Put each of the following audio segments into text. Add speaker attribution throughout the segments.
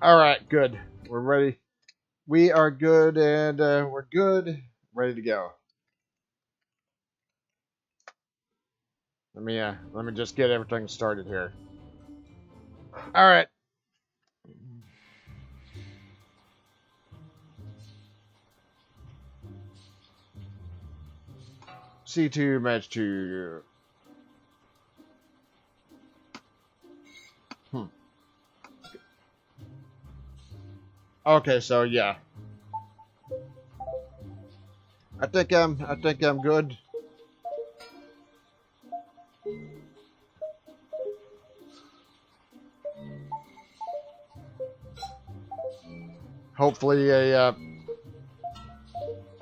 Speaker 1: Alright, good. We're ready. We are good, and we're good. Ready to go. Let me just get everything started here. Alright. C2, match 2. Okay, so yeah. I think I'm good. Hopefully I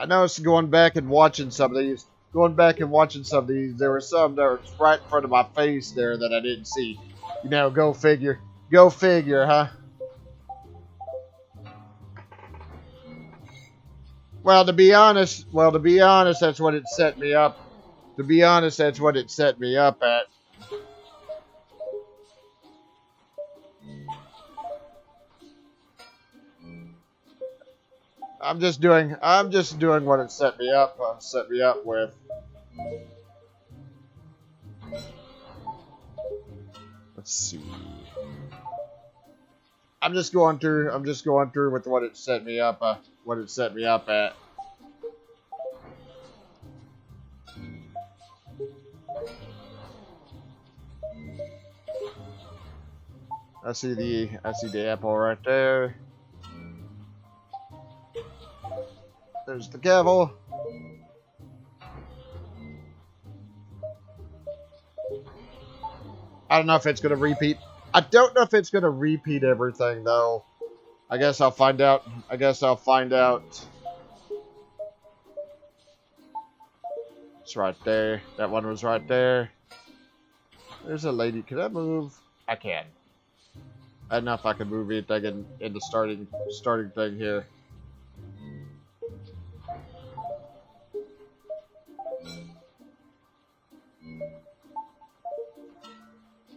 Speaker 1: know it's going back and watching some of these. There were some that were right in front of my face there that I didn't see. You know, go figure. Go figure, huh? Well, to be honest, that's what it set me up. To be honest, that's what it set me up at. I'm just doing what it set me up with. Let's see. I'm just going through with what it set me up, at. I see the apple right there. There's the gavel. I don't know if it's gonna repeat. I don't know if it's gonna repeat everything though. I guess I'll find out. It's right there. That one was right there. There's a lady. Can I move? I can. I don't know if I can move anything in the starting thing here.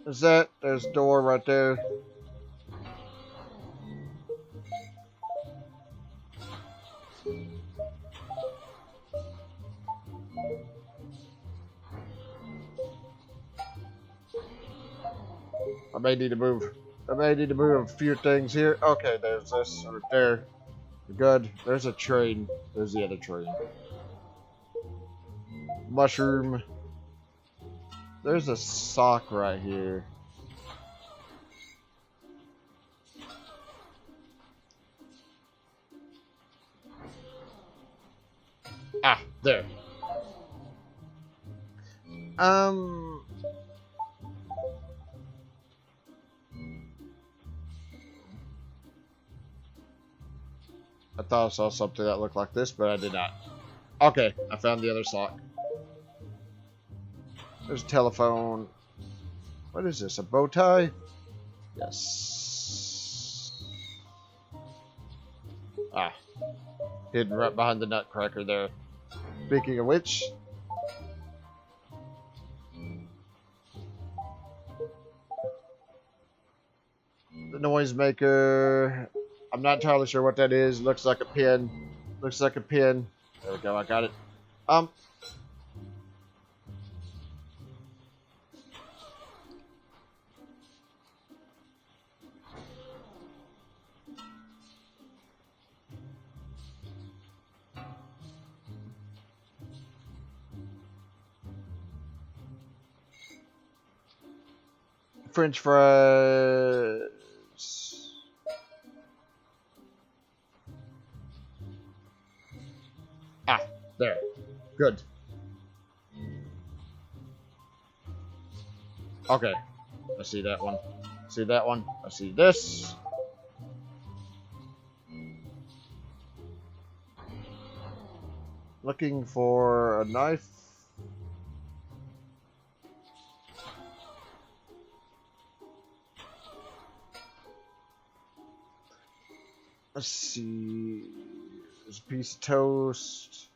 Speaker 1: There's a door right there. I may need to move a few things here. Okay, there's this right there. Good. There's a train. There's the other train. Mushroom. There's a sock right here. Ah, there. I thought I saw something that looked like this, but I did not. Okay, I found the other sock. There's a telephone. What is this, a bow tie? Yes. Ah. Hidden right behind the nutcracker there. Speaking of which... the noisemaker... I'm not entirely sure what that is. Looks like a pin. There we go, I got it. French fries. Ah, there. Good. Okay. I see that one. I see this. Looking for a knife. Let's see. There's a piece of toast.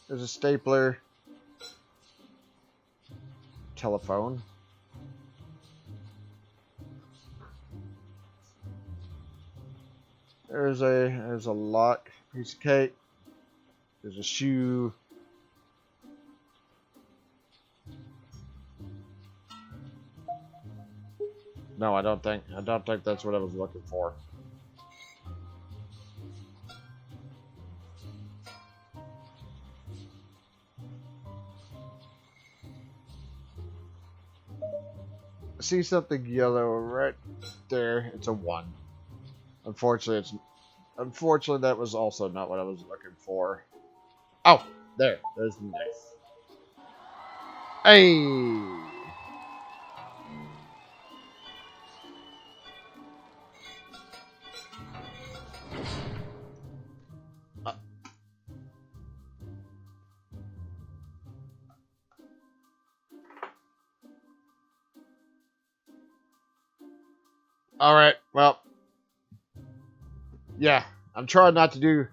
Speaker 1: There's a stapler. Telephone. There's a lock. Piece of cake. There's a shoe. No, I don't think that's what I was looking for. I see something yellow right there. It's a 1. Unfortunately, that was also not what I was looking for. Oh, there's the knife. Hey! All right. Well, yeah. I'm trying not to do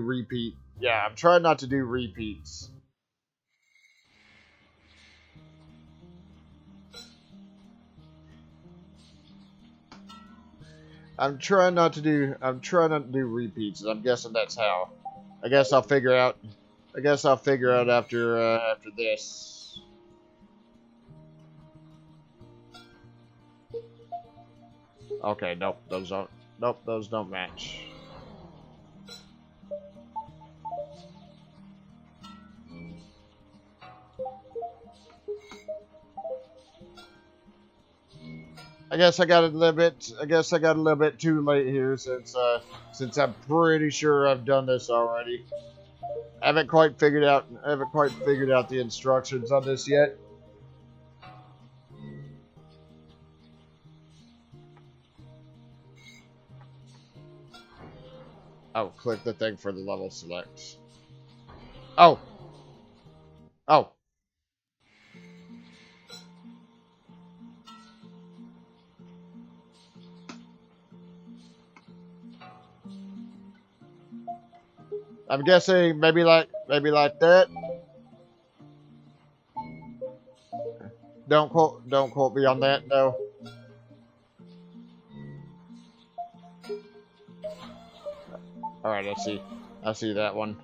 Speaker 1: repeat. Yeah, I'm trying not to do repeats. I'm trying not to do repeats. I'm guessing that's how. I guess I'll figure out after this. Okay, nope, those don't match. I guess I got a little bit too late here since I'm pretty sure I've done this already. I haven't quite figured out the instructions on this yet. Oh, click the thing for the level select. Oh. Oh. I'm guessing maybe like that. Don't quote me on that though. All right, I see that one.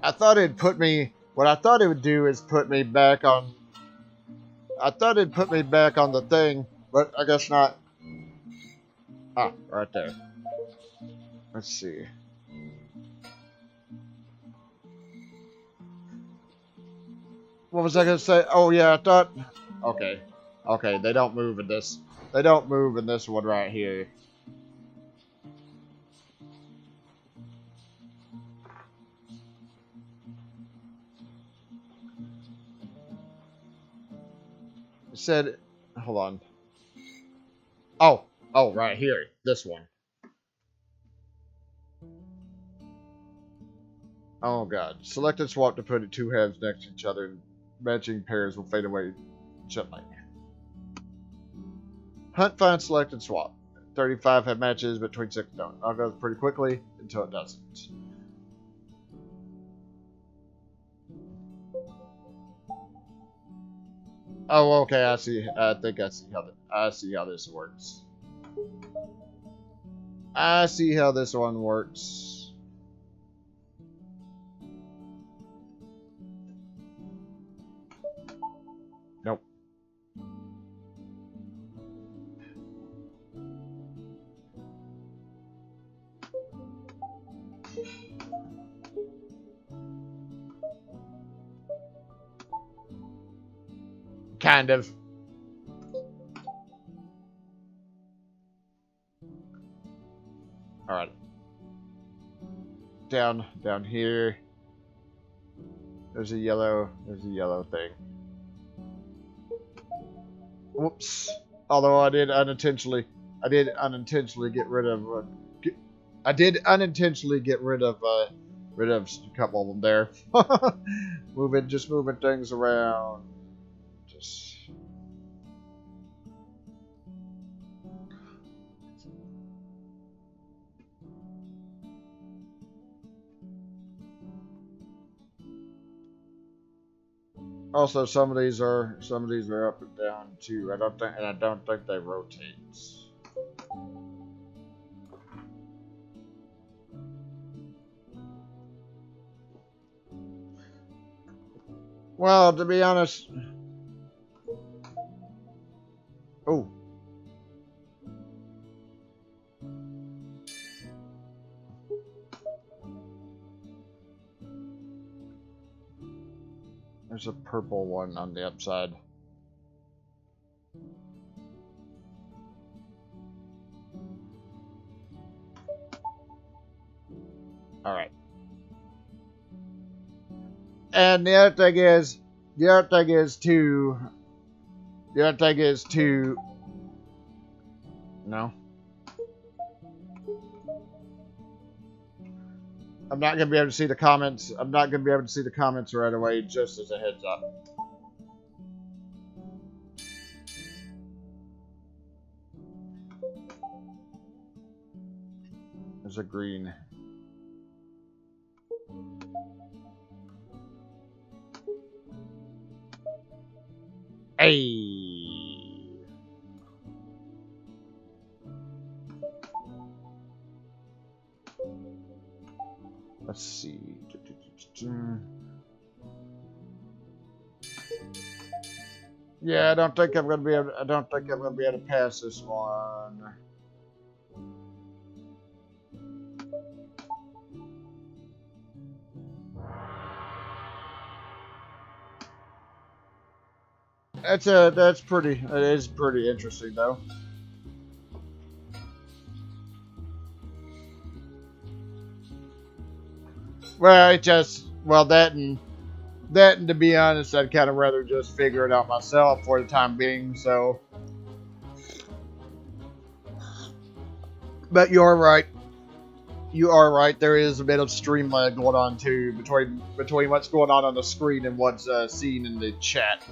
Speaker 1: I thought it'd put me. What I thought it would do is put me back on. I thought it'd put me back on the thing, but I guess not. Ah, right there. Let's see. What was I gonna say? Oh yeah, I thought. Okay, okay. They don't move in this. They don't move in this one right here. It said, hold on. Oh, right here. This one. Oh god. Select and swap to put two halves next to each other. Matching pairs will fade away gently. Hunt, find, select, and swap. 35 have matches between 6 don't. I'll go pretty quickly until it doesn't. Oh, okay. I see. I think I see how this works. I see how this one works. Nope. Kind of. All right. Down here. There's a yellow thing. Whoops. Although I did unintentionally get rid of. I did unintentionally get rid of a couple of them there. Just moving things around. Just. Also, some of these are up and down too. I don't think they rotate. Well, to be honest, oh, there's a purple one on the upside. All right. And the other thing is to, no. I'm not going to be able to see the comments. I'm not going to be able to see the comments right away, just as a heads up. There's a green. Hey. Let's see. Yeah, I don't think I'm gonna be able to pass this one. It is pretty interesting though. Well, that and to be honest, I'd kind of rather just figure it out myself for the time being. So, but you're right. You are right. There is a bit of stream lag going on too between what's going on the screen and what's seen in the chat.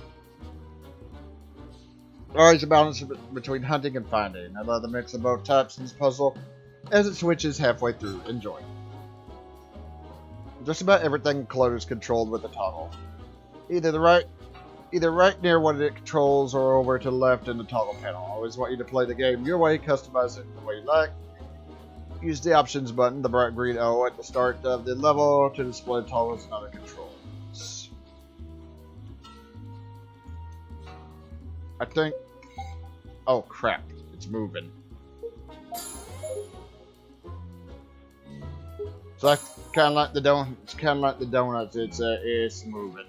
Speaker 1: Always a balance between hunting and finding. I love the mix of both types in this puzzle as it switches halfway through. Enjoy. Just about everything in Clutter is controlled with a toggle. Either right near what it controls or over to the left in the toggle panel. I always want you to play the game your way, customize it the way you like. Use the options button, the bright green O at the start of the level to display toggles and other controls. I think... Oh crap, it's moving. So I kind of like the donut. It's kind of like the donuts. It's moving.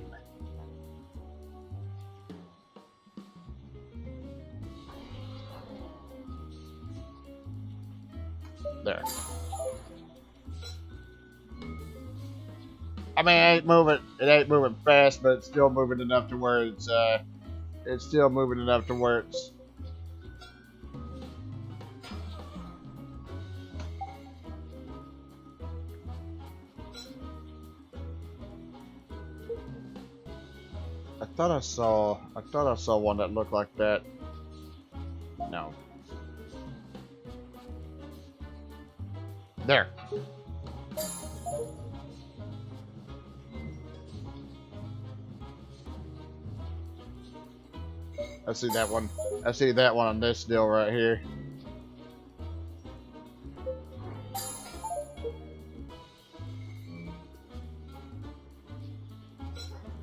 Speaker 1: There. I mean, it ain't moving fast, but it's still moving enough to where it's still moving enough to where it's. I thought I saw one that looked like that. No. There. I see that one. I see that one on this deal right here.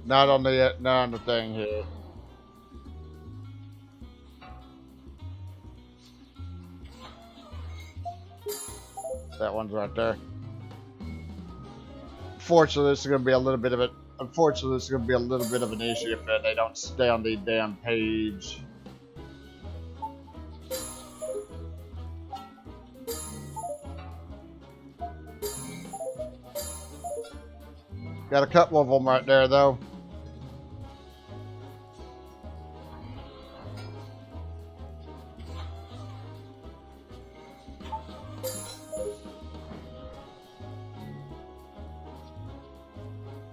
Speaker 1: Not on the thing here. That one's right there. Unfortunately, this is going to be a little bit of an issue if they don't stay on the damn page. Got a couple of them right there, though.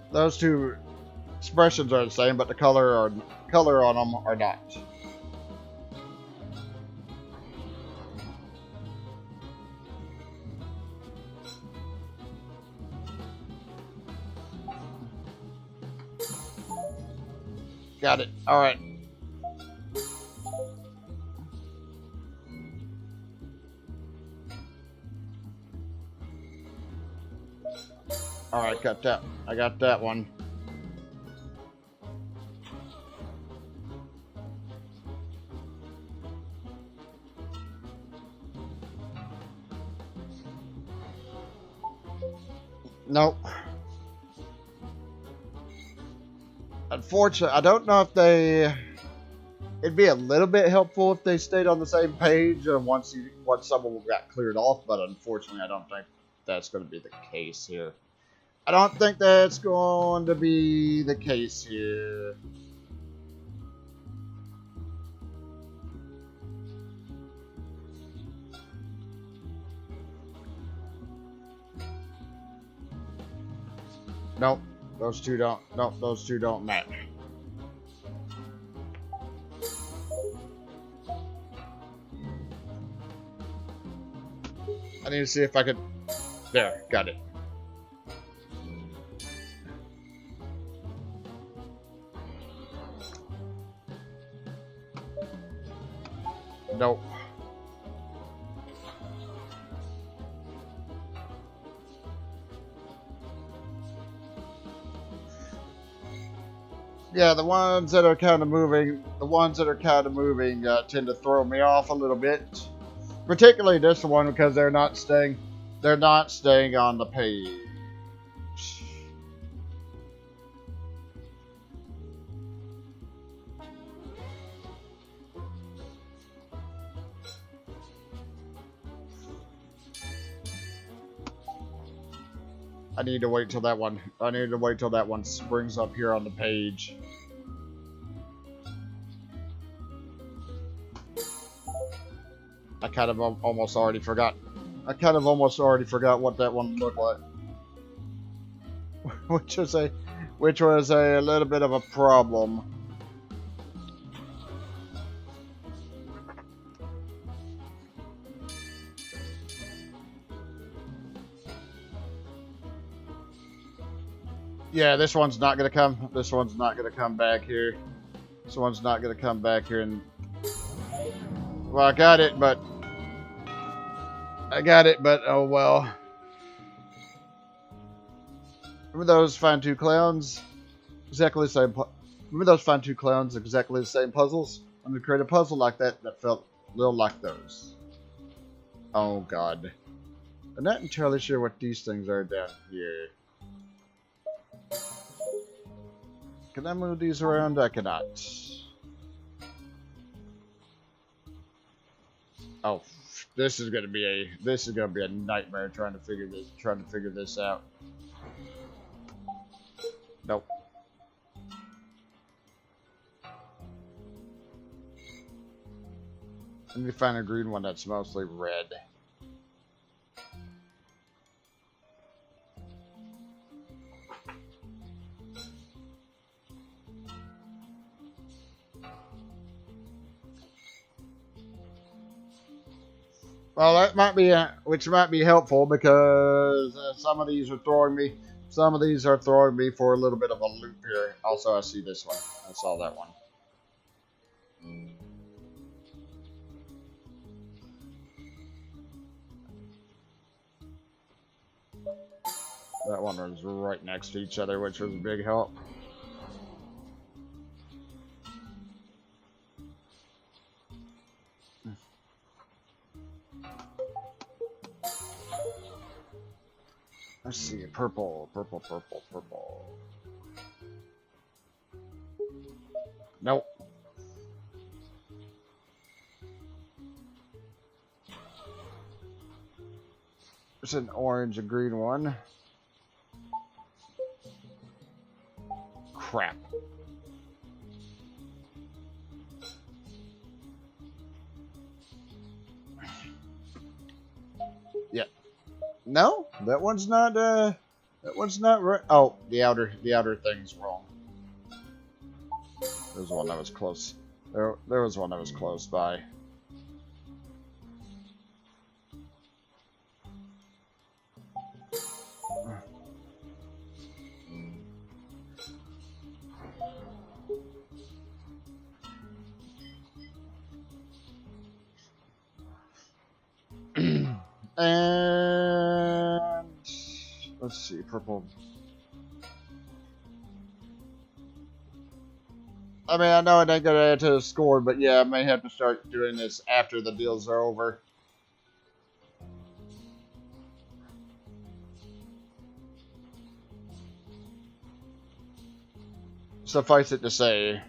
Speaker 1: Those two expressions are the same, but the color on them are not. Got it. All right. All right, got that. I got that one. Nope. Unfortunately, I don't know if they. It'd be a little bit helpful if they stayed on the same page once someone got cleared off, but unfortunately, I don't think that's going to be the case here. I don't think that's going to be the case here. Nope, those two don't. Nope, those two don't match. I need to see if I could. There, got it. Nope. Yeah, the ones that are kind of moving, tend to throw me off a little bit. Particularly this one because they're not staying on the page. I need to wait till that one. Springs up here on the page. I kind of almost already forgot what that one looked like. which was a little bit of a problem. Yeah, this one's not gonna come back here. And well, I got it, but oh well. Remember those Find Two Clowns? Exactly the same. Remember those Find Two Clowns? Exactly the same puzzles. I'm gonna create a puzzle like that felt a little like those. Oh God, I'm not entirely sure what these things are down here. Can I move these around? I cannot. Oh, this is gonna be a nightmare trying to figure this out. Nope. Let me find a green one that's mostly red. Well, that might be which might be helpful because some of these are throwing me for a little bit of a loop here. Also, I see this one. I saw that one. That one was right next to each other, which was a big help. Let's see, purple. Nope. There's an orange and green one. Crap. Yeah. No, that one's not right. Oh, the outer thing's wrong. There was one that was close. There was one that was close by. And let's see, purple. I mean, I know it ain't gonna add to the score, but yeah, I may have to start doing this after the deals are over. Suffice it to say,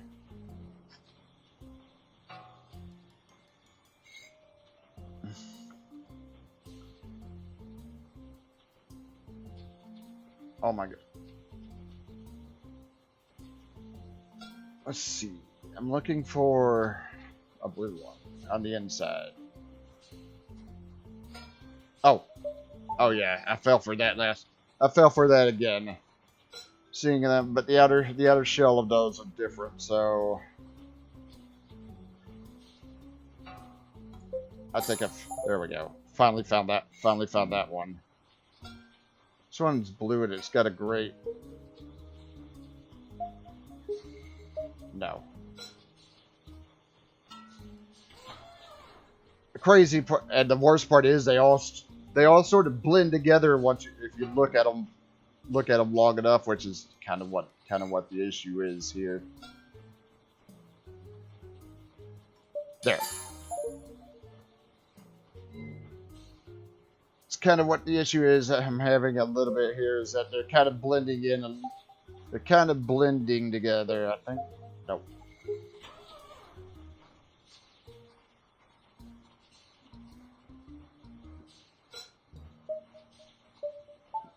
Speaker 1: oh my god. Let's see. I'm looking for a blue one on the inside. Oh. Oh yeah, I fell for that last. I fell for that again. Seeing them, but the outer shell of those are different, so I think there we go. Finally found that one. This one's blue and it's got a great. No. The crazy part and the worst part is they all sort of blend together once if you look at them long enough, which is kind of what the issue is here. There. It's kind of what the issue is that I'm having a little bit here is that they're kind of blending in and they're kind of blending together, I think. Nope.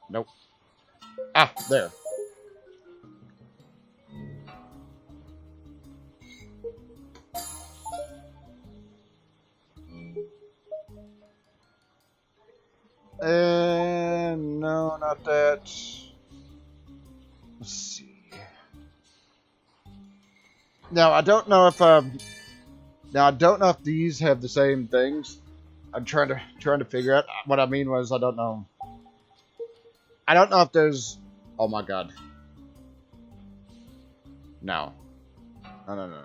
Speaker 1: Nope. Ah, there. And no, not that. Let's see. Now I don't know if these have the same things. I'm trying to figure out. What I mean was I don't know. I don't know if there's. Oh my god. No. No.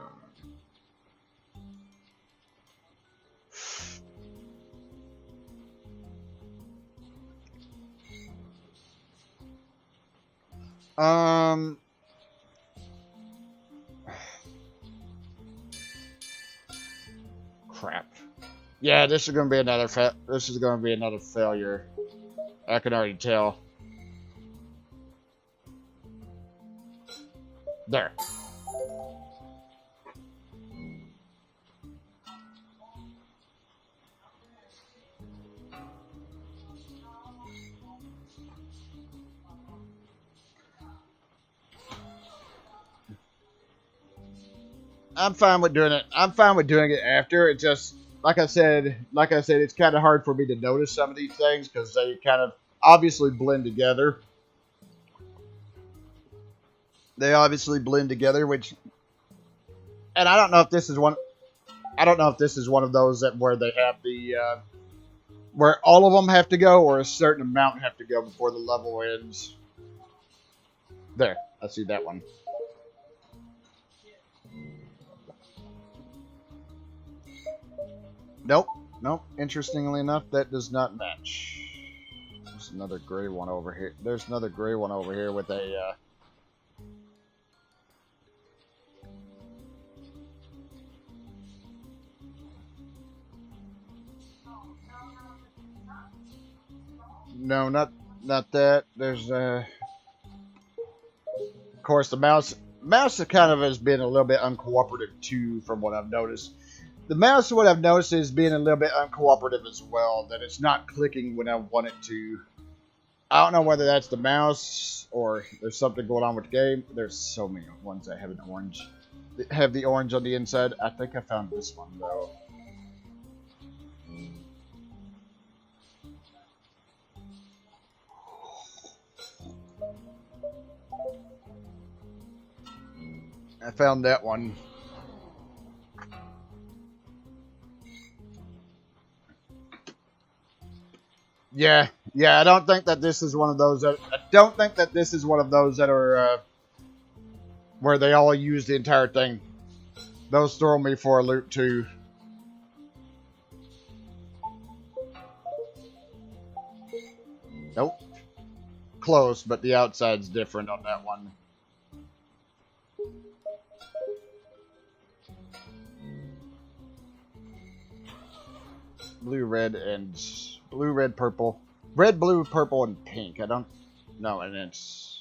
Speaker 1: Crap. Yeah, this is gonna be another failure. I can already tell. There. I'm fine with doing it. I'm fine with doing it after. It just, like I said, it's kind of hard for me to notice some of these things because they kind of obviously blend together. They obviously blend together, which, and I don't know if this is one. I don't know if this is one of those that where they have the where all of them have to go or a certain amount have to go before the level ends. There, I see that one. Nope. Interestingly enough, that does not match. There's another gray one over here. There's another gray one over here with a. No, not that. There's of course the mouse kind of has been a little bit uncooperative too, from what I've noticed. The mouse, what I've noticed, is being a little bit uncooperative as well. That it's not clicking when I want it to. I don't know whether that's the mouse or there's something going on with the game. There's so many ones that have an orange. Have the orange on the inside. I think I found this one though. I found that one. Yeah. I don't think that this is one of those that. I don't think that this is one of those that are where they all use the entire thing. Those throw me for a loop too. Nope. Close, but the outside's different on that one. Blue, red, purple. Red, blue, purple, and pink. I don't know, and it's...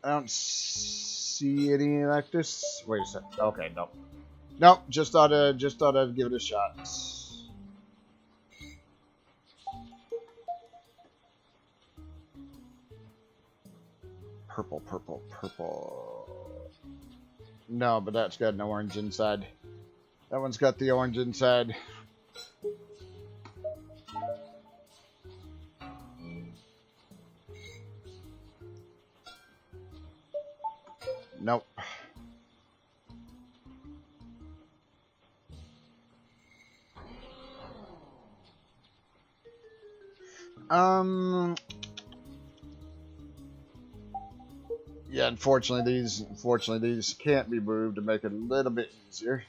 Speaker 1: I don't see any like this. Wait a second. Okay, nope. Nope, just thought I'd give it a shot. Purple, purple, purple. No, but that's got an orange inside. That one's got the orange inside. Nope. Yeah, unfortunately these can't be moved to make it a little bit easier.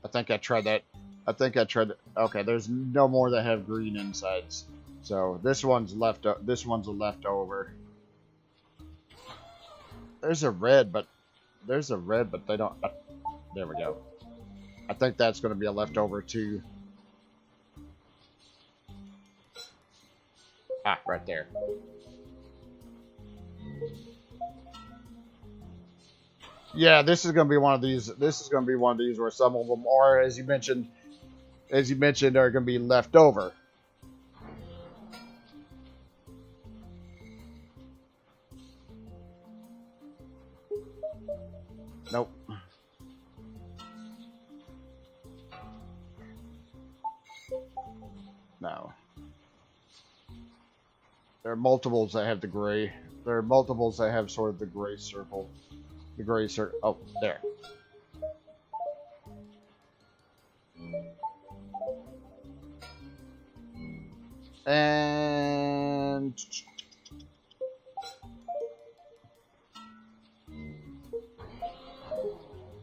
Speaker 1: I think I tried that. Okay, there's no more that have green insides. So this one's a leftover. There's a red, but they don't. There we go. I think that's going to be a leftover too. Ah, right there. Yeah, this is going to be one of these. This is going to be one of these where some of them are, as you mentioned, are going to be left over. Nope. No. There are multiples that have the gray. There are multiples that have sort of the gray circle. The gray circle. Oh, there. And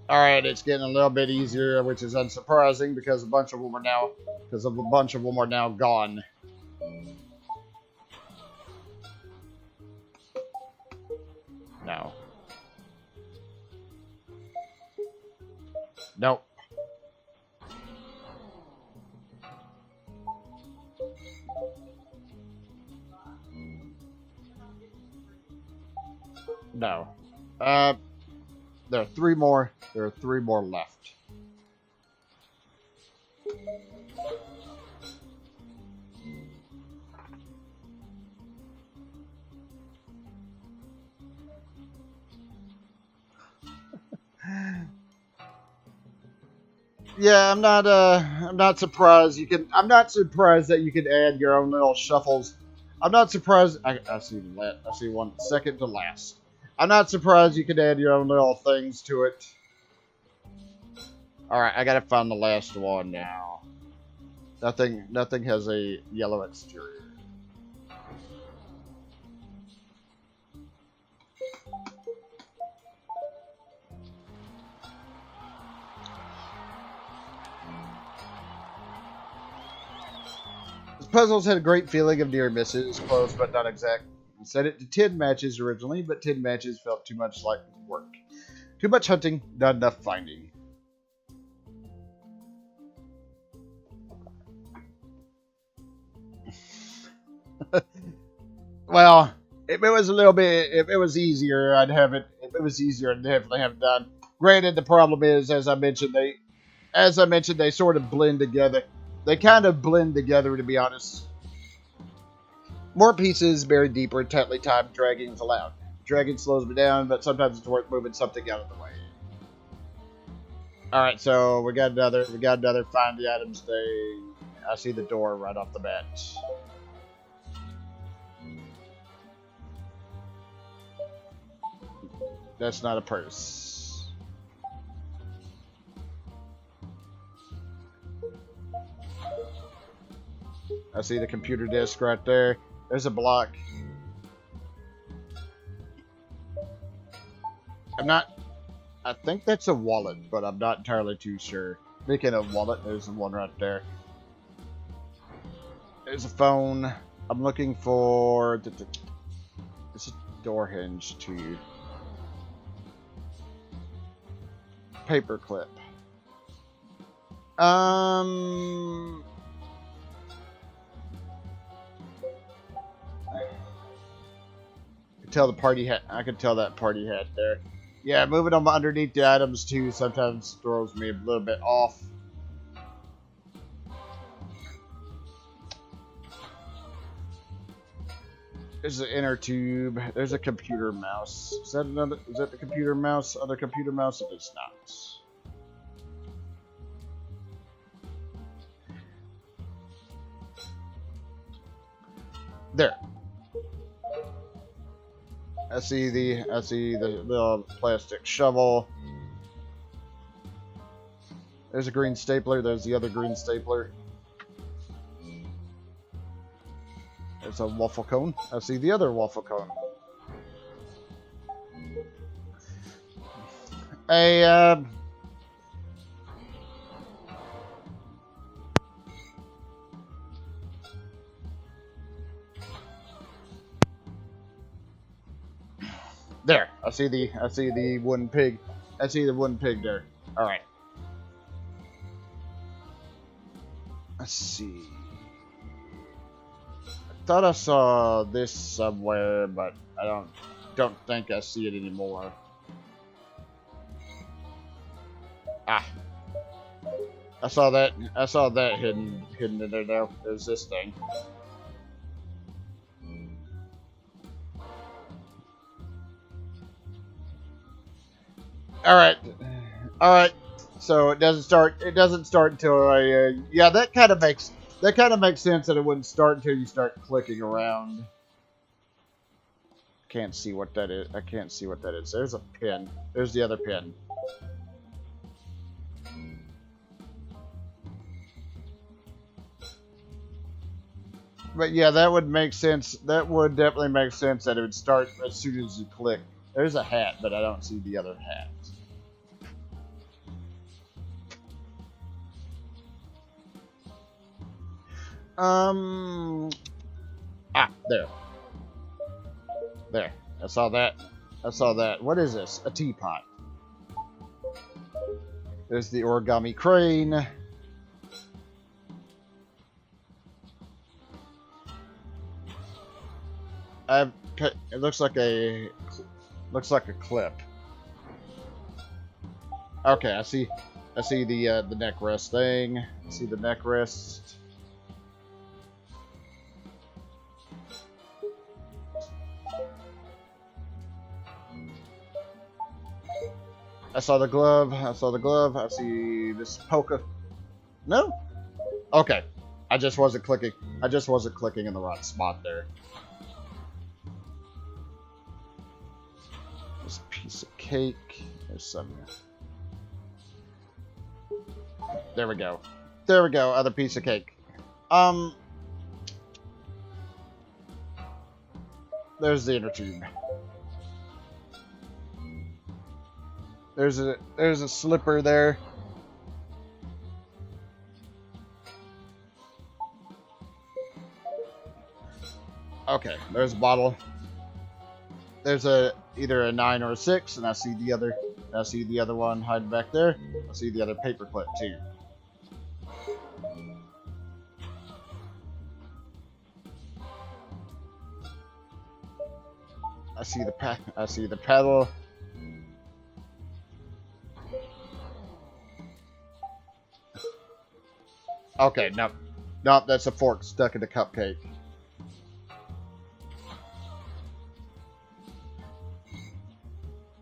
Speaker 1: all right, it's getting a little bit easier, which is unsurprising because a bunch of them are now gone. No. Nope. No. There are three more. There are three more left. Yeah, I'm not surprised. I'm not surprised that you can add your own little shuffles. I'm not surprised. I see one second to last. I'm not surprised you could add your own little things to it. All right, I gotta find the last one now. Nothing has a yellow exterior. This puzzle's had a great feeling of near misses, close but not exact. I set it to 10 matches originally, but 10 matches felt too much like work. Too much hunting, not enough finding. Well, if it was easier, I'd have it. If it was easier, I'd definitely have it done. Granted, the problem is, as I mentioned, they sort of blend together. They kind of blend together, to be honest. More pieces, buried deeper, tightly timed, dragging is allowed. Dragging slows me down, but sometimes it's worth moving something out of the way. All right, so we got another find the items thing. I see the door right off the bat. That's not a purse. I see the computer disk right there. There's a block. I'm not... I think that's a wallet, but I'm not entirely too sure. Speaking of wallet, there's one right there. There's a phone. I'm looking for... It's a door hinge, too. Paperclip. Tell the party hat. I can tell that party hat there. Yeah, moving them underneath the items too sometimes throws me a little bit off. There's an inner tube. There's a computer mouse. Is that another? Is that the computer mouse? Other computer mouse? It is not. There. I see the plastic shovel. There's a green stapler. There's the other green stapler. There's a waffle cone. I see the other waffle cone. There. I see the wooden pig. I see the wooden pig there. All right. Let's see. I thought I saw this somewhere, but I don't think I see it anymore. Ah. I saw that hidden in there though. There's this thing. All right. So it doesn't start until I. Yeah, that kind of makes sense that it wouldn't start until you start clicking around. Can't see what that is. I can't see what that is. There's a pin. There's the other pin. But yeah, that would make sense. That would definitely make sense that it would start as soon as you click. There's a hat, but I don't see the other hat. There. There. I saw that. What is this? A teapot. There's the origami crane. It looks like a clip. Okay, I see the neck rest thing. I see the neck rest. I saw the glove. I see this polka. No? Okay. I just wasn't clicking in the right spot there. This piece of cake. There's some. There we go. Other piece of cake. There's the inner tube. There's a slipper there. Okay, there's a bottle. There's either a 9 or a 6, and I see the other one hiding back there. I see the other paperclip too. I see the pedal. Okay, no, that's a fork stuck in the cupcake.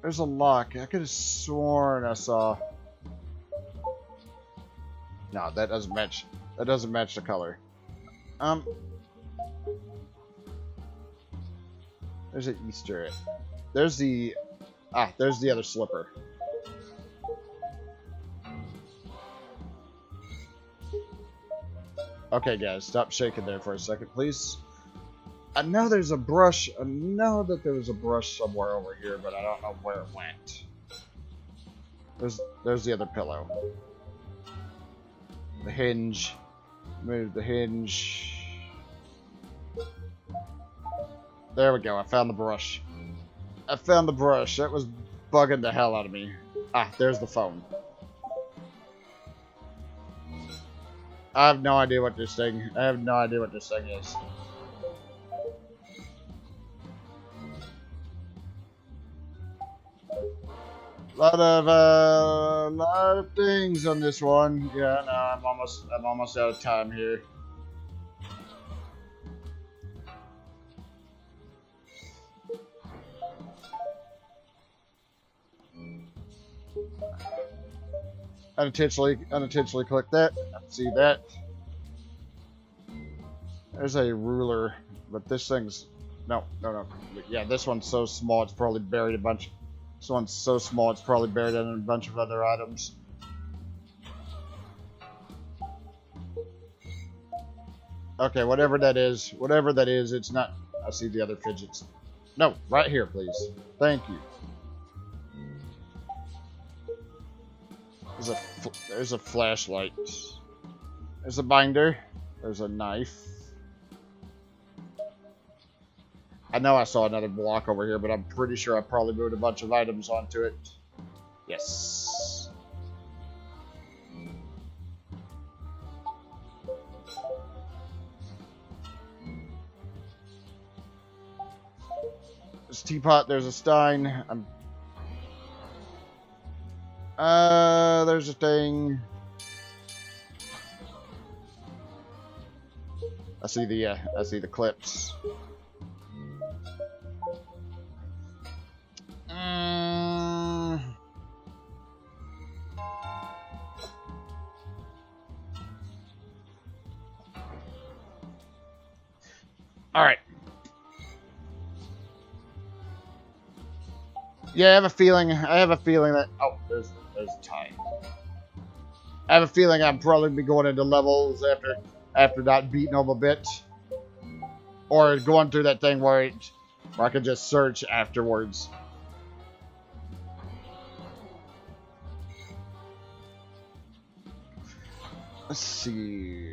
Speaker 1: There's a lock. I could have sworn I saw. No, that doesn't match. That doesn't match the color. There's an Easter egg. There's the other slipper. Okay, guys, stop shaking there for a second, please. I know there's a brush. I know that there was a brush somewhere over here, but I don't know where it went. There's the other pillow. The hinge. Move the hinge. There we go. I found the brush. I found the brush. That was bugging the hell out of me. Ah, there's the phone. I have no idea what this thing. I have no idea what this thing is. Lot of things on this one. Yeah, no, I'm almost out of time here. Unintentionally click that. See that? There's a ruler, but this thing's no. Yeah, this one's so small it's probably buried a bunch. This one's so small it's probably buried in a bunch of other items. Okay, whatever that is, it's not. I see the other fidgets. No, right here, please. Thank you. There's a flashlight. There's a binder. There's a knife. I know I saw another block over here, but I'm pretty sure I probably moved a bunch of items onto it. Yes. There's a teapot. There's a stein. There's a thing. I see the clips. All right. Yeah, I have a feeling that there's a tie. I have a feeling I'd probably be going into levels after not beating them a bit, or going through that thing where I can just search afterwards. Let's see.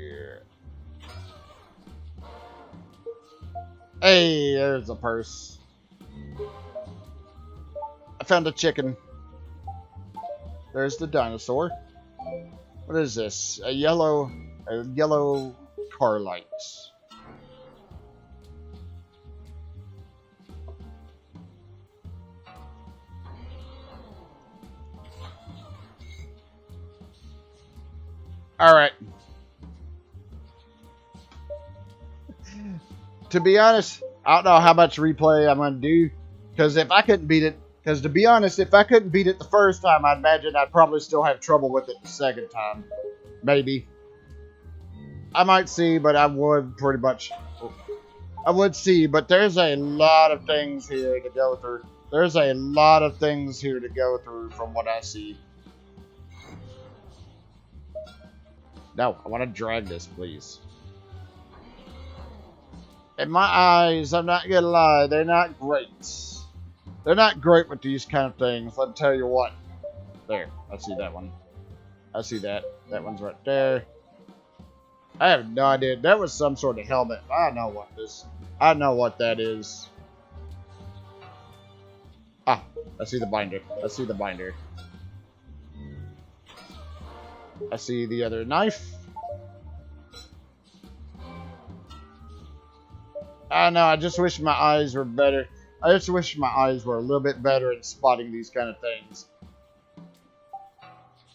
Speaker 1: Hey, there's a purse. I found a chicken. There's the dinosaur. What is this? A yellow car light. All right. To be honest, I don't know how much replay I'm gonna do, because if I couldn't beat it, because to be honest, if I couldn't beat it the first time, I'd imagine I'd probably still have trouble with it the second time. Maybe. I might see, but I would pretty much. I would see, but there's a lot of things here to go through. There's a lot of things here to go through from what I see. No, I want to drag this, please. In my eyes, I'm not gonna lie, they're not great. They're not great with these kind of things, let me tell you what. There, I see that one. I see that. That one's right there. I have no idea. That was some sort of helmet. I know what that is. Ah, I see the binder. I see the binder. I see the other knife. I know, I just wish my eyes were better. I just wish my eyes were a little bit better at spotting these kind of things.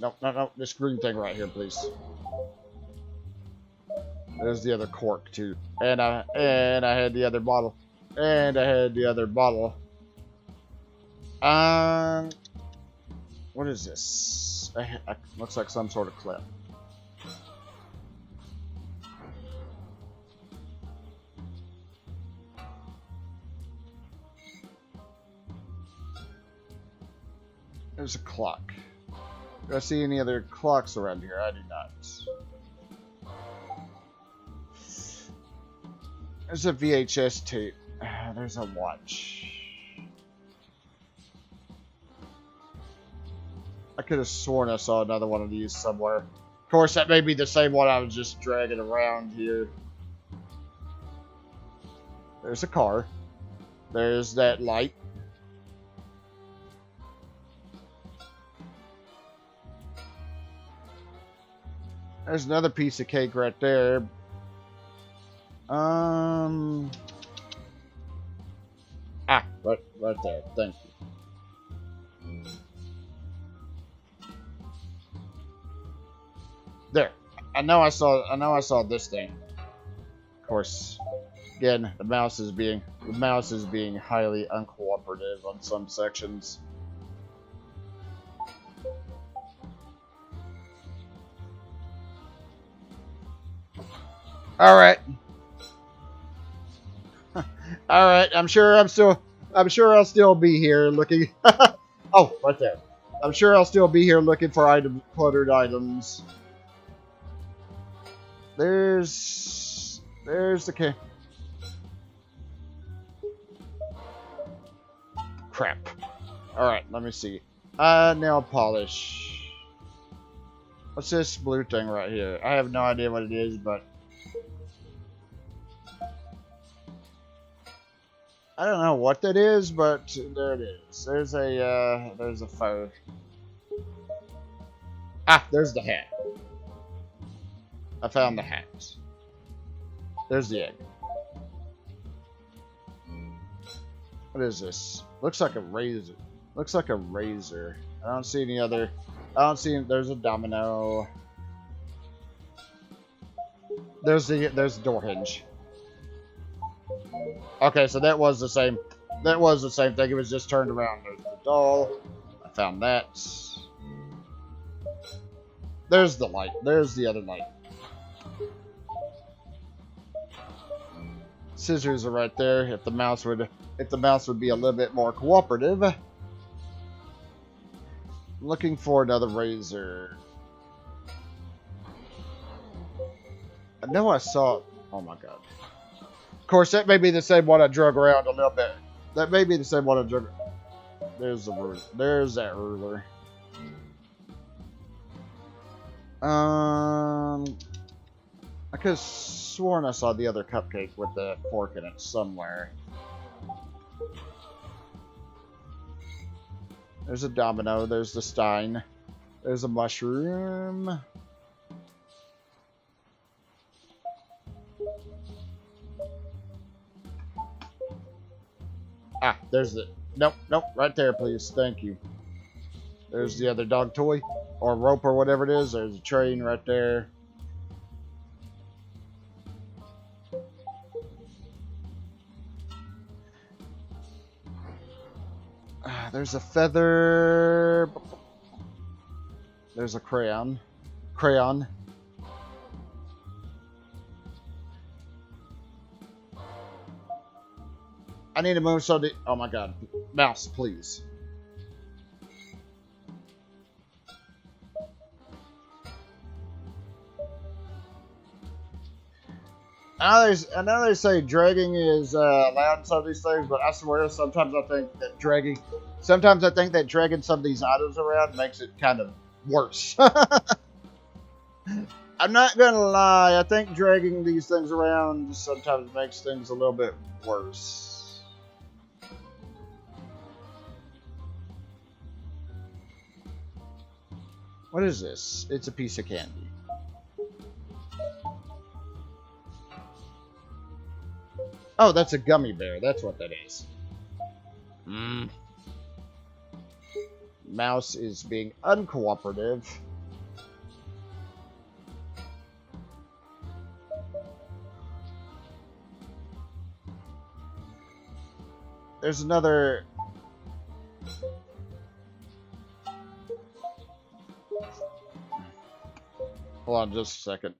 Speaker 1: No, this green thing right here, please. There's the other cork too, and I had the other bottle, what is this? Looks like some sort of clip. There's a clock. Do I see any other clocks around here? I do not. There's a VHS tape. There's a watch. I could have sworn I saw another one of these somewhere. Of course, that may be the same one I was just dragging around here. There's a car. There's that light. There's another piece of cake right there. Right there. Thank you. There. I know I saw this thing. Of course, again, the mouse is being highly uncooperative on some sections. All right. All right. I'm sure I'll still be here looking. Oh, right there. I'm sure I'll still be here looking for cluttered items. There's the key. Crap. All right. Let me see. Nail polish. What's this blue thing right here? I have no idea what it is, but I don't know what that is, but there it is. There's a fire. Ah, there's the hat. I found the hat. There's the egg. What is this? Looks like a razor. Looks like a razor. I don't see any other. I don't see. There's a domino. There's the door hinge. Okay, so that was the same. That was the same thing. It was just turned around. There's the doll. I found that. There's the light. There's the other light. Scissors are right there. If the mouse would be a little bit more cooperative. Looking for another razor. I know I saw. Oh my god. Of course, that may be the same one I drug around a little bit. That may be the same one I drug. There's the ruler. There's that ruler. I could have sworn I saw the other cupcake with the fork in it somewhere. There's a domino. There's the stein. There's a mushroom. Ah, there's the... Nope, right there, please. Thank you. There's the other dog toy. Or rope or whatever it is. There's a train right there. There's a feather. There's a crayon. I need to move so the... Oh my god. Mouse, please. I know they say dragging is allowed in some of these things, but I swear sometimes I think that dragging some of these items around makes it kind of worse. I'm not gonna lie, I think dragging these things around sometimes makes things a little bit worse. What is this? It's a piece of candy. Oh, that's a gummy bear. That's what that is. Mouse is being uncooperative. There's another... Hold on just a second.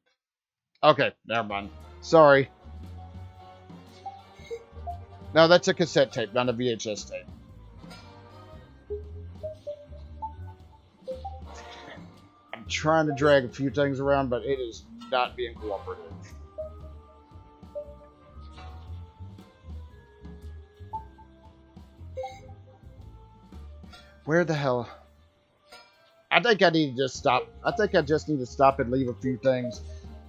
Speaker 1: Okay, never mind. Sorry. No, that's a cassette tape, not a VHS tape. I'm trying to drag a few things around, but it is not being cooperative. Where the hell? I think I need to just stop. I think I just need to stop and leave a few things.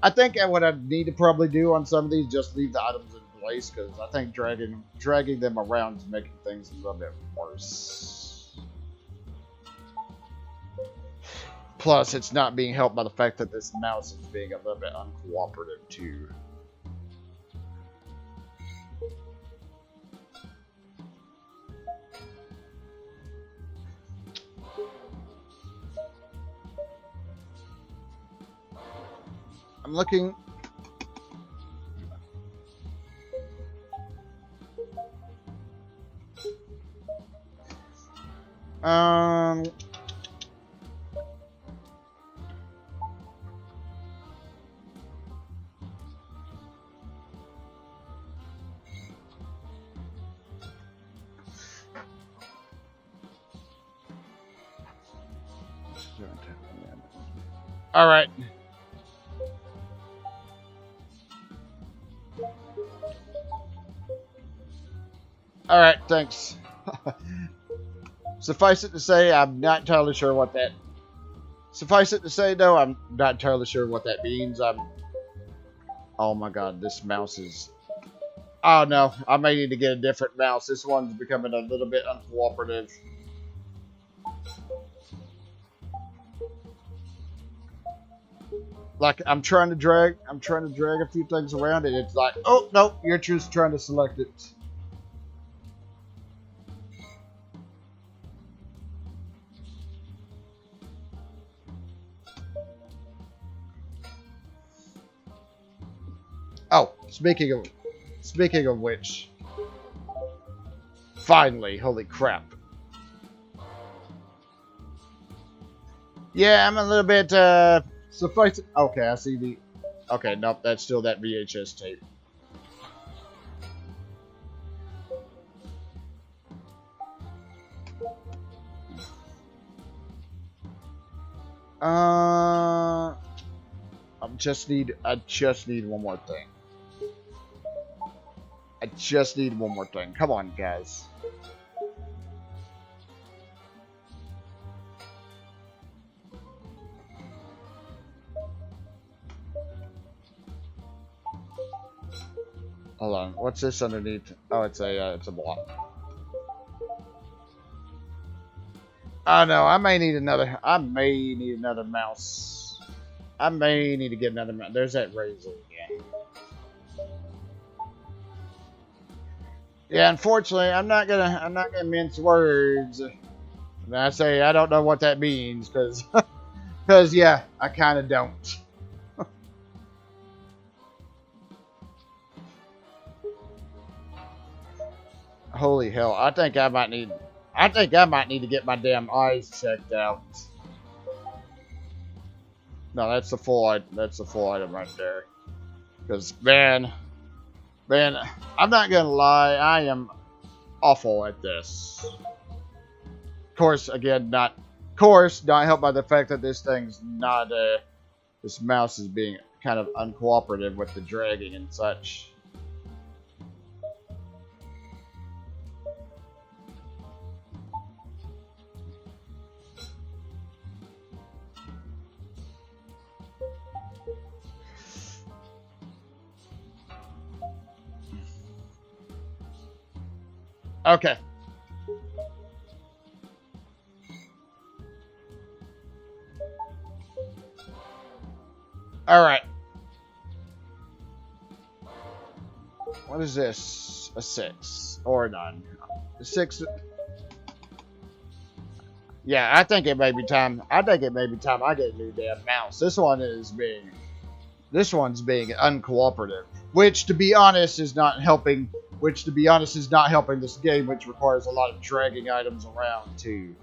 Speaker 1: I think what I need to probably do on some of these, just leave the items in place, because I think dragging them around is making things a little bit worse. Plus, it's not being helped by the fact that this mouse is being a little bit uncooperative too. I'm looking. All right. All right, thanks. Suffice it to say, I'm not entirely sure what that. Suffice it to say, though, I'm not entirely sure what that means. Oh my God, this mouse is. Oh no, I may need to get a different mouse. This one's becoming a little bit uncooperative. Like I'm trying to drag a few things around, and it's like, oh no, you're just trying to select it. Oh, speaking of which, finally, holy crap. Yeah, I'm a little bit, suffice it. Okay, I see the, okay, nope, that's still that VHS tape. I just need one more thing. I just need one more thing. Come on, guys. Hold on. What's this underneath? Oh, it's a block. Oh no, I may need another mouse. I may need to get another mouse. There's that razor again. Yeah, unfortunately, I'm not gonna mince words. And I say I don't know what that means, cause yeah, I kind of don't. Holy hell! I think I might need to get my damn eyes checked out. No, that's the full item right there. Cause man, I'm not gonna lie, I am awful at this. Of course, again, not helped by the fact that this thing's not this mouse is being kind of uncooperative with the dragging and such. Okay. All right. What is this? A 6 or a 9? A 6. Yeah, I think it may be time. I get a new damn mouse. This one's being uncooperative, which to be honest is not helping. This game, which requires a lot of dragging items around too.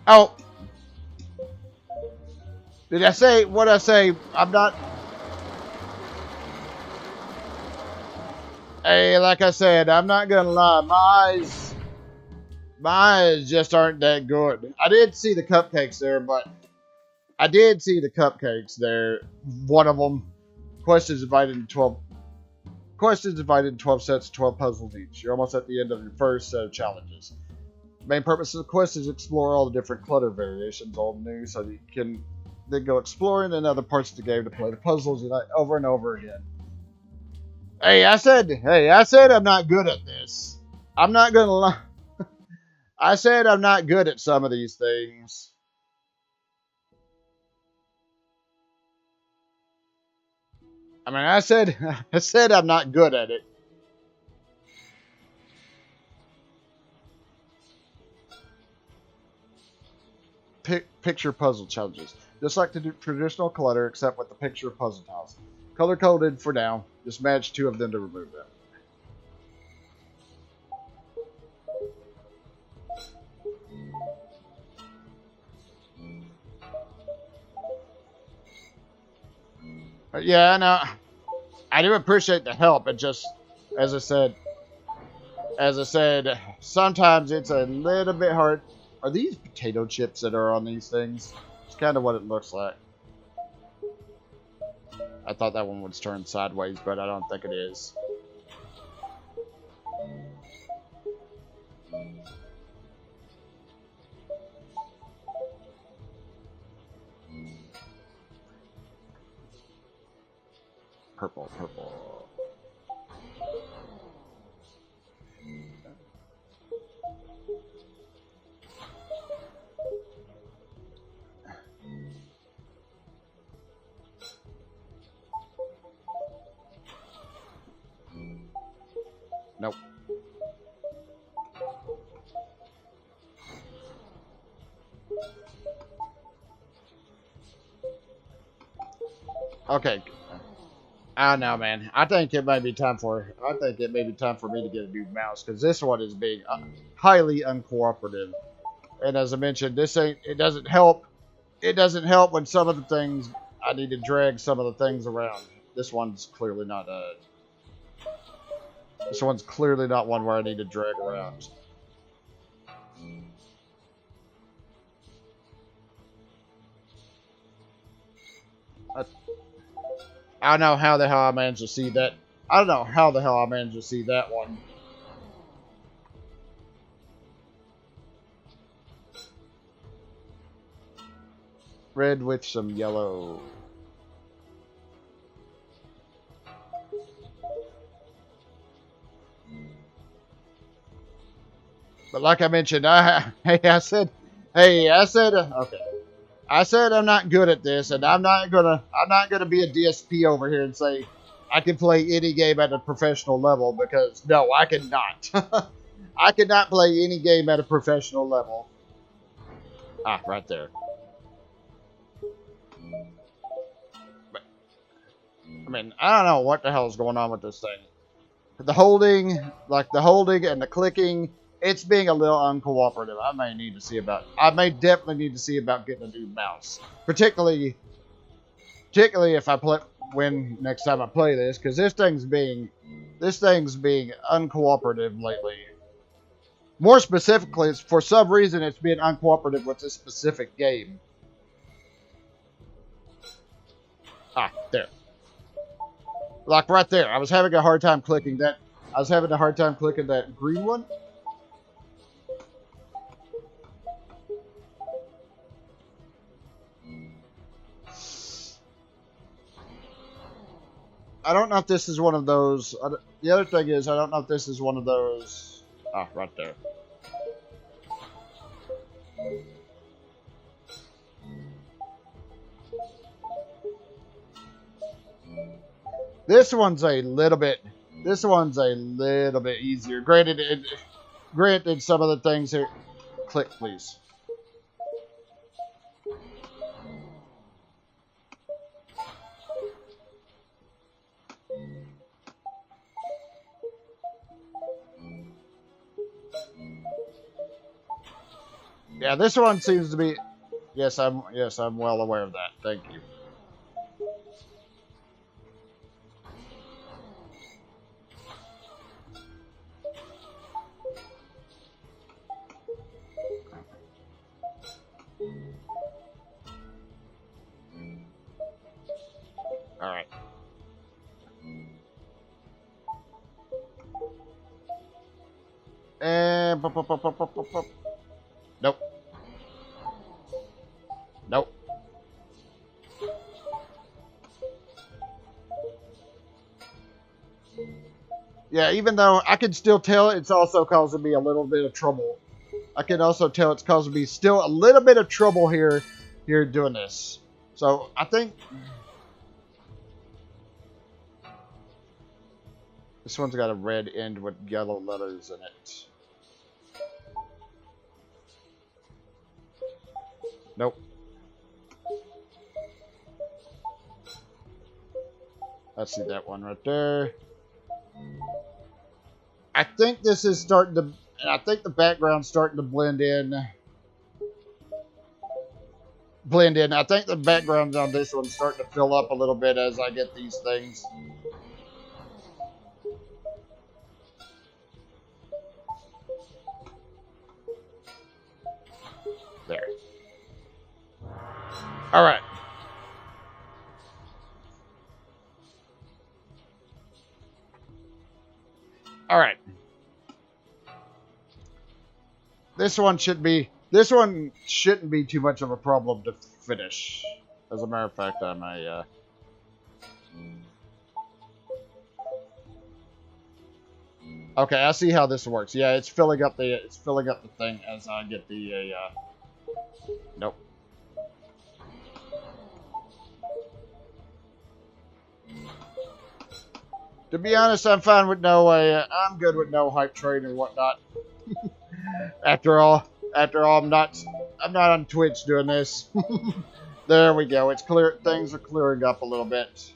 Speaker 1: Oh, did I say what I say? I'm not. Hey, like I said, I'm not gonna lie. My eyes just aren't that good. I did see the cupcakes there, but I did see the cupcakes there. One of them, questions divided in 12 sets of 12 puzzles each. You're almost at the end of your first set of challenges. The main purpose of the quest is to explore all the different clutter variations, all new, so that you can then go exploring in other parts of the game to play the puzzles over and over again. Hey, I said I'm not good at this. I'm not gonna lie. I said I'm not good at some of these things. I mean, I said I'm not good at it. Picture puzzle challenges. Just like the traditional clutter, except with the picture puzzle tiles. Color coded for now. Just match 2 of them to remove them. Yeah, no, I do appreciate the help. It just, as I said, sometimes it's a little bit hard. Are these potato chips that are on these things? It's kind of what it looks like. I thought that one was turned sideways, but I don't think it is. Purple, purple. Nope. Okay. I don't know, man. I think it may be time for me to get a new mouse, because this one is being highly uncooperative. And as I mentioned, it doesn't help. It doesn't help when some of the things I need to drag some of the things around. This one's clearly not one where I need to drag around. I don't know how the hell I managed to see that. I don't know how the hell I managed to see that one. Red with some yellow. But like I mentioned, I said okay. I said I'm not good at this, and I'm not gonna be a DSP over here and say I can play any game at a professional level, because no, I cannot. I cannot play any game at a professional level. Ah, right there. But, I mean, I don't know what the hell is going on with this thing. The holding and the clicking, it's being a little uncooperative. I may definitely need to see about getting a new mouse. Particularly if when next time I play this, because this thing's being uncooperative lately. More specifically, for some reason it's being uncooperative with this specific game. Ah, there. Like right there. I was having a hard time clicking that green one. I don't know if this is one of those. The other thing is, I don't know if this is one of those. Ah, right there. This one's a little bit easier. Granted, some of the things here. Click, please. Yeah, this one seems to be. Yes, I'm well aware of that. Thank you. And pop, pop, pop, pop, pop, pop, pop. Nope. Nope. Yeah, even though I can still tell it's also causing me a little bit of trouble. I can also tell it's causing me still a little bit of trouble here doing this. So I think this one's got a red end with yellow letters in it. Nope. I see that one right there. I think this is starting to, and I think the background's starting to blend in. I think the background on this one's starting to fill up a little bit as I get these things. There. All right. All right. This one shouldn't be too much of a problem to finish. As a matter of fact, I may okay, I see how this works. Yeah, it's filling up the thing as I get the nope. To be honest, I'm fine with no I'm good with no hype train and whatnot. After all, I'm not on Twitch doing this. There we go. It's clear. Things are clearing up a little bit.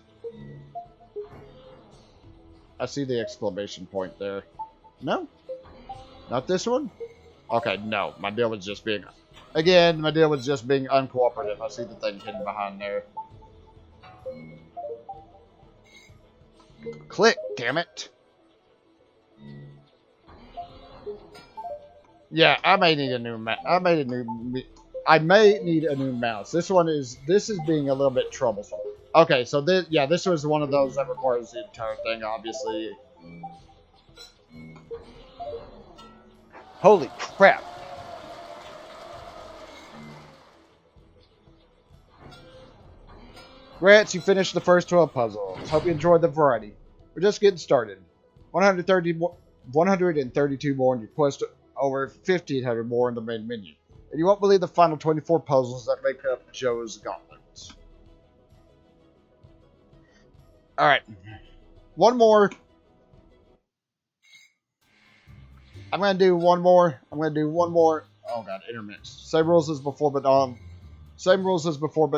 Speaker 1: I see the exclamation point there. No, not this one. Okay, no. My deal was just being, again, my deal was just being uncooperative. I see the thing hidden behind there. Click, damn it. Yeah, I may need a new I may need a new mouse. This is being a little bit troublesome. Okay, so this was one of those that requires the entire thing, obviously. Holy crap. Grants, you finished the first 12 puzzles. Hope you enjoyed the variety. We're just getting started. 132 more in your quest, over 1,500 more in the main menu. And you won't believe the final 24 puzzles that make up Joe's Gauntlet. Alright. One more. I'm going to do one more. Oh god, intermixed. Same rules as before, but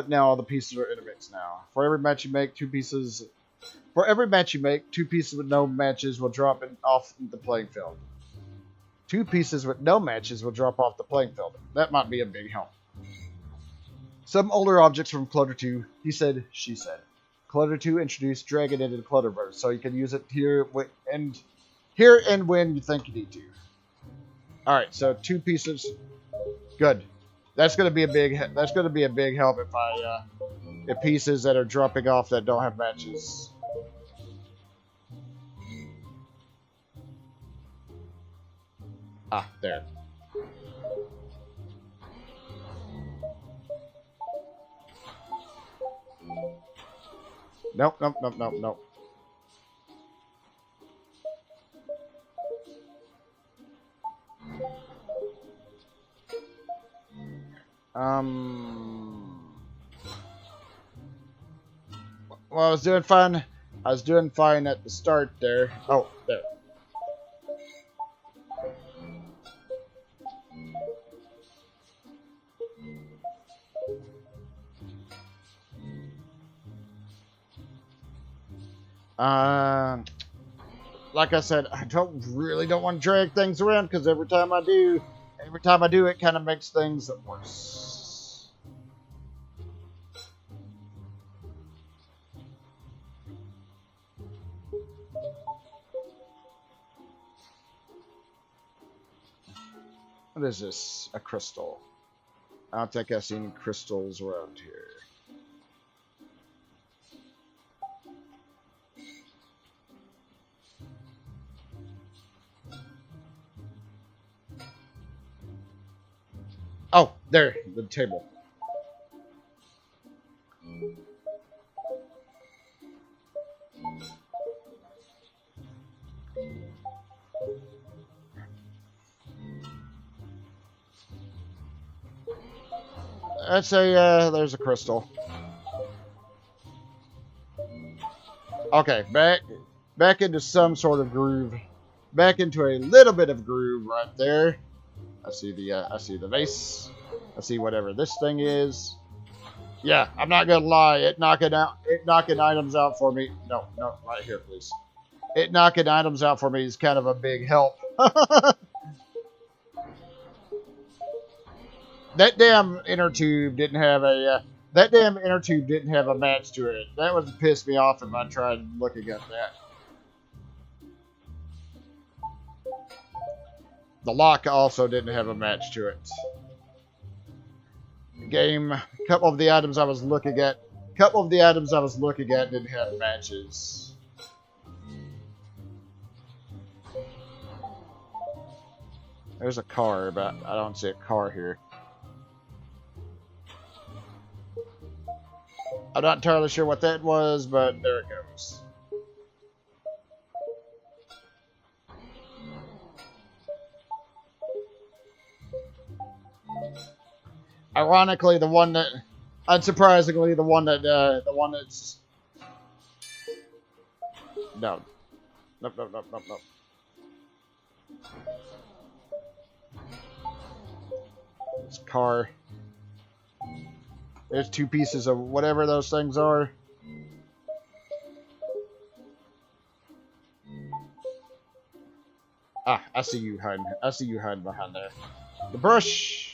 Speaker 1: now the pieces are intermixed now. For every match you make, two pieces with no matches will drop off the playing field. 2 pieces with no matches will drop off the playing field. That might be a big help. Some older objects from Clutter 2, he said, she said. Clutter 2 introduced Dragon into the Clutterverse, so you can use it here and when you think you need to. Alright, so 2 pieces. Good. That's gonna be a big help if pieces that are dropping off that don't have matches. Ah, there. Nope. Well, I was doing fine. At the start there. Oh, there. Like I said, I really don't want to drag things around because every time I do, it kind of makes things worse. What is this? A crystal. I don't think I see any crystals around here. There, the table. Let's say there's a crystal. Okay, back into some sort of groove. Back into a little bit of groove right there. I see the vase. I see whatever this thing is. Yeah, I'm not gonna lie. It knocking items out for me. No, right here, please. It knocking items out for me is kind of a big help. That damn inner tube didn't have a. That damn inner tube didn't have a match to it. That would piss me off if I tried looking at that. The lock also didn't have a match to it. Game. A couple of the items I was looking at didn't have matches. There's a car, but I don't see a car here. I'm not entirely sure what that was, but there it goes. Ironically, unsurprisingly, the one that's no, nope. This car. There's two pieces of whatever those things are. Ah, I see you hiding. Behind there. The brush.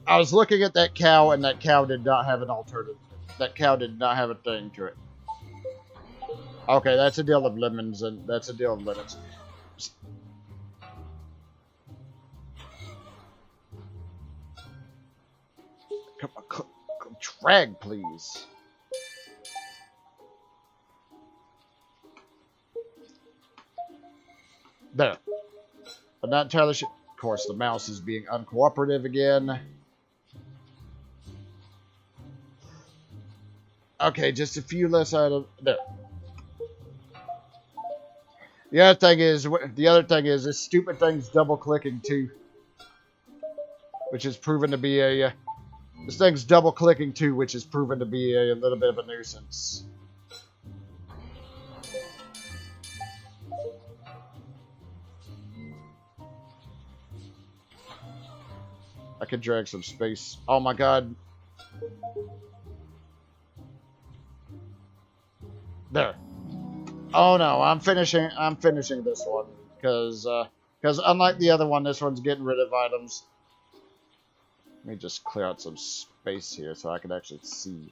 Speaker 1: I was looking at that cow, and that cow did not have an alternative. That cow did not have a thing to it. Okay, that's a deal of lemons, and that's a deal of lemons. Come, drag, please. There. I'm not entirely sure. Of course, the mouse is being uncooperative again. Okay, just a few less items. There. The other thing is, this stupid thing's double clicking too, which is proven to be a. This thing's double clicking too, which is proven to be a little bit of a nuisance. I could drag some space. Oh my god. There. Oh no, I'm finishing this one because unlike the other one, this one's getting rid of items. Let me just clear out some space here so I can actually see.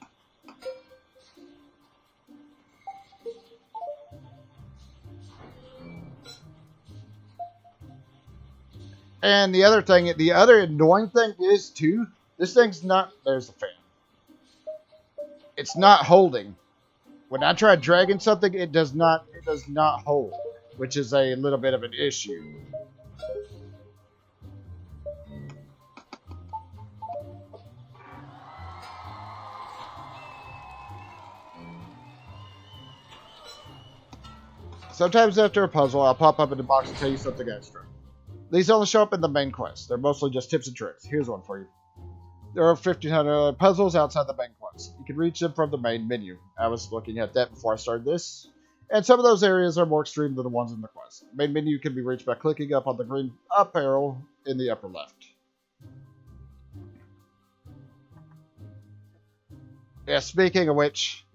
Speaker 1: And the other annoying thing is too, this thing's not, there's the fan. It's not holding. When I try dragging something, it does not hold, which is a little bit of an issue. Sometimes after a puzzle, I'll pop up in the box and tell you something extra. These only show up in the main quest. They're mostly just tips and tricks. Here's one for you. There are 1,500 puzzles outside the main quest. You can reach them from the main menu. I was looking at that before I started this. And some of those areas are more extreme than the ones in the quest. The main menu can be reached by clicking up on the green up arrow in the upper left. Yeah, speaking of which,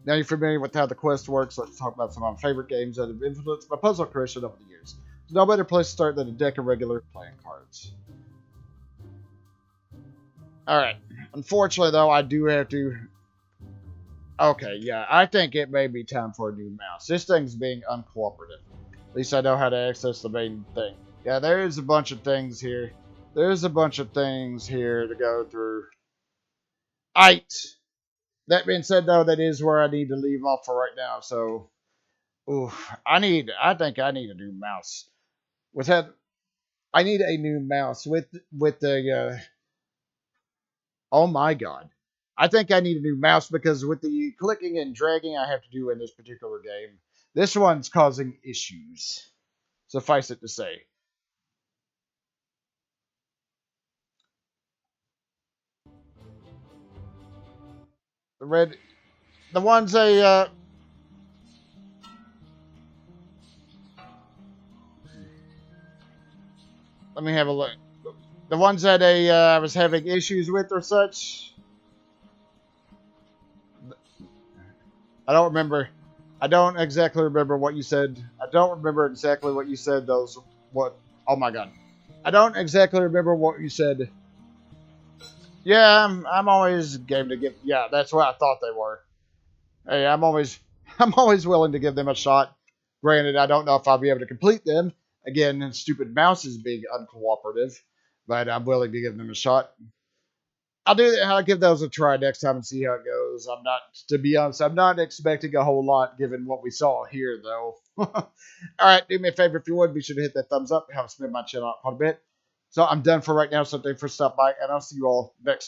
Speaker 1: now you're familiar with how the quest works, let's talk about some of my favorite games that have influenced my puzzle creation over the years. There's no better place to start than a deck of regular playing cards. Alright, unfortunately though, I do have to... Okay, yeah, I think it may be time for a new mouse. This thing's being uncooperative. At least I know how to access the main thing. Yeah, there's a bunch of things here. There's a bunch of things here to go through. That being said though, that is where I need to leave off for right now, so... Oof, I think I need a new mouse. with that, I need a new mouse with the. Oh my god! I think I need a new mouse because with the clicking and dragging I have to do in this particular game, this one's causing issues. Suffice it to say, the red, the ones they. Let me have a look. The ones that I was having issues with or such. I don't remember. I don't exactly remember what you said. I don't remember exactly what you said. Those what? Oh my god! I don't exactly remember what you said. Yeah, I'm always game to give. Yeah, that's what I thought they were. Hey, I'm always willing to give them a shot. Granted, I don't know if I'll be able to complete them. Again, stupid mouse is being uncooperative, but I'm willing to give them a shot. I'll give those a try next time and see how it goes. I'm not, to be honest, I'm not expecting a whole lot given what we saw here, though. All right, do me a favor if you would. Be sure to hit that thumbs up. Help spin my channel out quite a bit. So I'm done for right now. So thanks for stopping by, and I'll see you all next time.